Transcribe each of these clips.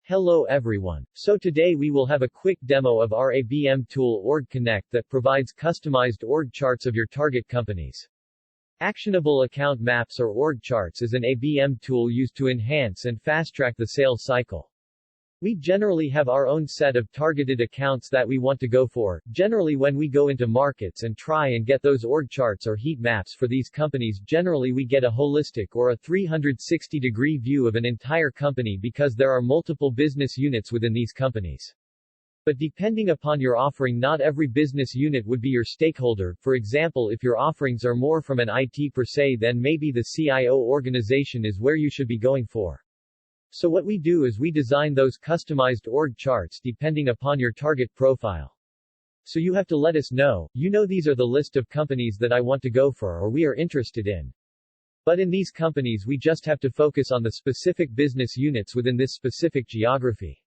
Hello everyone. So today we will have a quick demo of our ABM tool Orgconnect that provides customized org charts of your target companies. Actionable Account Maps or Org Charts is an ABM tool used to enhance and fast-track the sales cycle. We generally have our own set of targeted accounts that we want to go for, generally when we go into markets and try and get those org charts or heat maps for these companies. Generally we get a holistic or a 360-degree view of an entire company because there are multiple business units within these companies. But depending upon your offering, not every business unit would be your stakeholder. For example, if your offerings are more from an IT per se, then maybe the CIO organization is where you should be going for. So what we do is we design those customized org charts depending upon your target profile. So you have to let us know, these are the list of companies that I want to go for or we are interested in. But in these companies we just have to focus on the specific business units within this specific geography.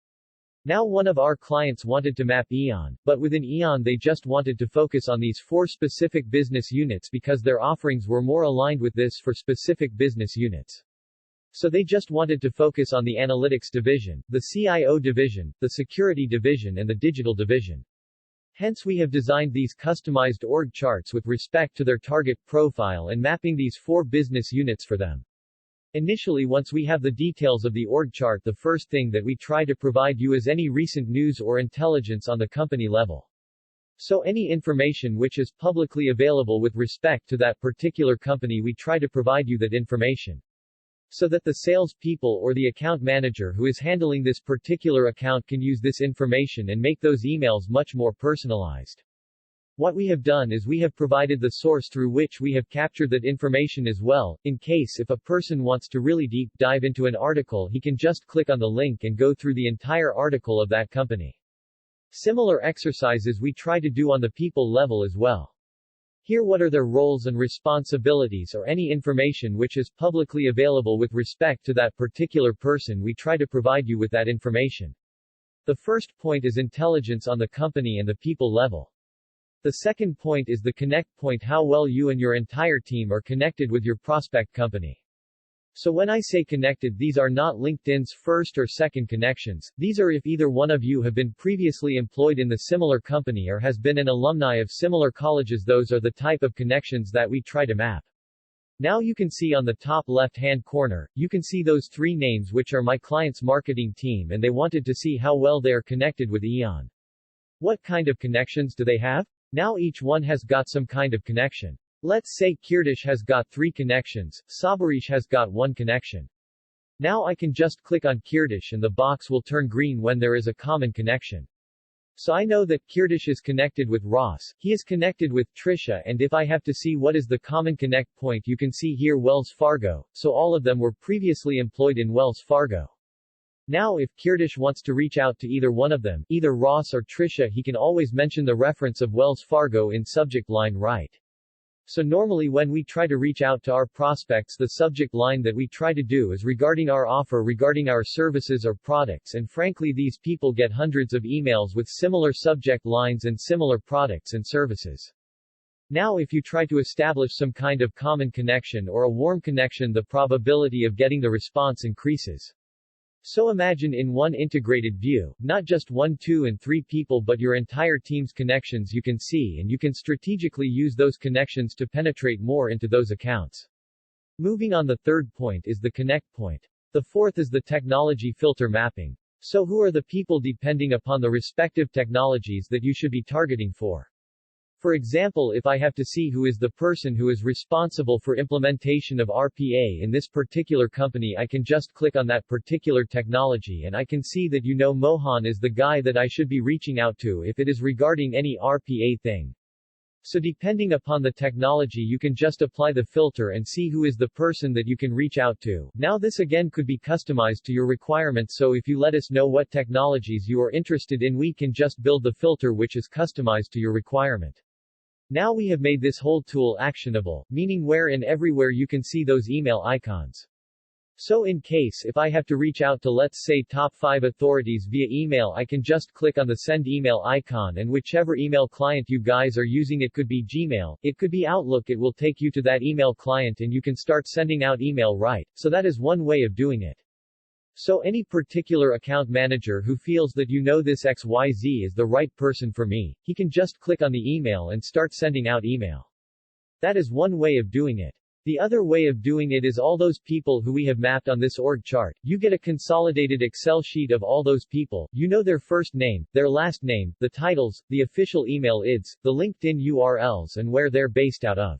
Now one of our clients wanted to map Eon, but within Eon they just wanted to focus on these 4 specific business units because their offerings were more aligned with this for specific business units. So they just wanted to focus on the analytics division, the CIO division, the security division and the digital division. Hence we have designed these customized org charts with respect to their target profile and mapping these 4 business units for them. Initially, once we have the details of the org chart, the first thing that we try to provide you is any recent news or intelligence on the company level. So any information which is publicly available with respect to that particular company, we try to provide you that information, so that the sales people or the account manager who is handling this particular account can use this information and make those emails much more personalized. What we have done is we have provided the source through which we have captured that information as well. In case if a person wants to really deep dive into an article, he can just click on the link and go through the entire article of that company. Similar exercises we try to do on the people level as well. Here what are their roles and responsibilities or any information which is publicly available with respect to that particular person, we try to provide you with that information. The first point is intelligence on the company and the people level. The second point is the connect point, how well you and your entire team are connected with your prospect company. So when I say connected, these are not LinkedIn's first or second connections, these are if either one of you have been previously employed in the similar company or has been an alumni of similar colleges. Those are the type of connections that we try to map. Now you can see on the top left-hand corner, you can see those 3 names which are my client's marketing team, and they wanted to see how well they are connected with Eon. What kind of connections do they have? Now each one has got some kind of connection. Let's say Kirdish has got 3 connections, Sabarish has got 1 connection. Now I can just click on Kirdish and the box will turn green when there is a common connection. So I know that Kirdish is connected with Ross, he is connected with Trisha, and if I have to see what is the common connect point, you can see here Wells Fargo, so all of them were previously employed in Wells Fargo. Now if Kirdish wants to reach out to either one of them, either Ross or Trisha, he can always mention the reference of Wells Fargo in subject line right. So normally when we try to reach out to our prospects, the subject line that we try to do is regarding our offer, regarding our services or products, and frankly these people get hundreds of emails with similar subject lines and similar products and services. Now if you try to establish some kind of common connection or a warm connection, the probability of getting the response increases. So imagine in one integrated view, not just 1, 2 and 3 people but your entire team's connections you can see, and you can strategically use those connections to penetrate more into those accounts. Moving on, the third point is the connect point. The fourth is the technology filter mapping. So who are the people depending upon the respective technologies that you should be targeting for? For example, if I have to see who is the person who is responsible for implementation of RPA in this particular company, I can just click on that particular technology and I can see that Mohan is the guy that I should be reaching out to if it is regarding any RPA thing. So depending upon the technology you can just apply the filter and see who is the person that you can reach out to. Now this again could be customized to your requirements, so if you let us know what technologies you are interested in, we can just build the filter which is customized to your requirement. Now we have made this whole tool actionable, meaning where and everywhere you can see those email icons. So in case if I have to reach out to, let's say, top 5 authorities via email, I can just click on the send email icon, and whichever email client you guys are using, it could be Gmail, it could be Outlook, it will take you to that email client and you can start sending out email right. So that is one way of doing it. So any particular account manager who feels that you know this XYZ is the right person for me, he can just click on the email and start sending out email. That is one way of doing it. The other way of doing it is all those people who we have mapped on this org chart. You get a consolidated Excel sheet of all those people. You know their first name, their last name, the titles, the official email IDs, the LinkedIn URLs and where they're based out of.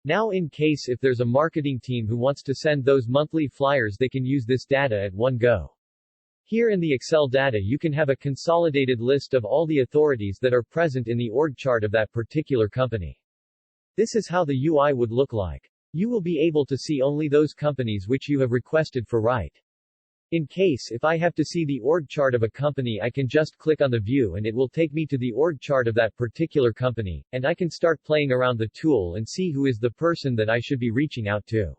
Now in case if there's a marketing team who wants to send those monthly flyers, they can use this data at one go. Here in the Excel data you can have a consolidated list of all the authorities that are present in the org chart of that particular company. This is how the UI would look like. You will be able to see only those companies which you have requested for right. In case if I have to see the org chart of a company, I can just click on the view and it will take me to the org chart of that particular company, and I can start playing around the tool and see who is the person that I should be reaching out to.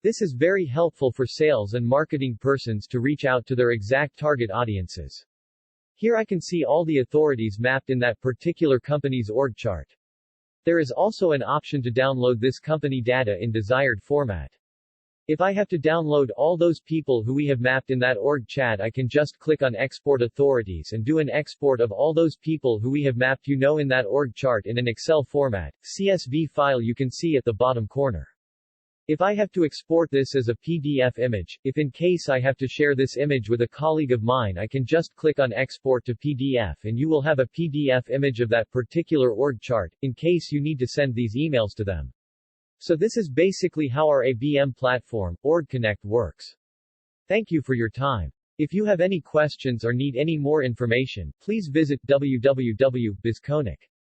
This is very helpful for sales and marketing persons to reach out to their exact target audiences. Here I can see all the authorities mapped in that particular company's org chart. There is also an option to download this company data in desired format. If I have to download all those people who we have mapped in that org chat, I can just click on Export Authorities and do an export of all those people who we have mapped in that org chart in an Excel format, CSV file you can see at the bottom corner. If I have to export this as a PDF image, if in case I have to share this image with a colleague of mine, I can just click on Export to PDF and you will have a PDF image of that particular org chart, in case you need to send these emails to them. So this is basically how our ABM platform, Orgconnect, works. Thank you for your time. If you have any questions or need any more information, please visit www.bizkonnect.com.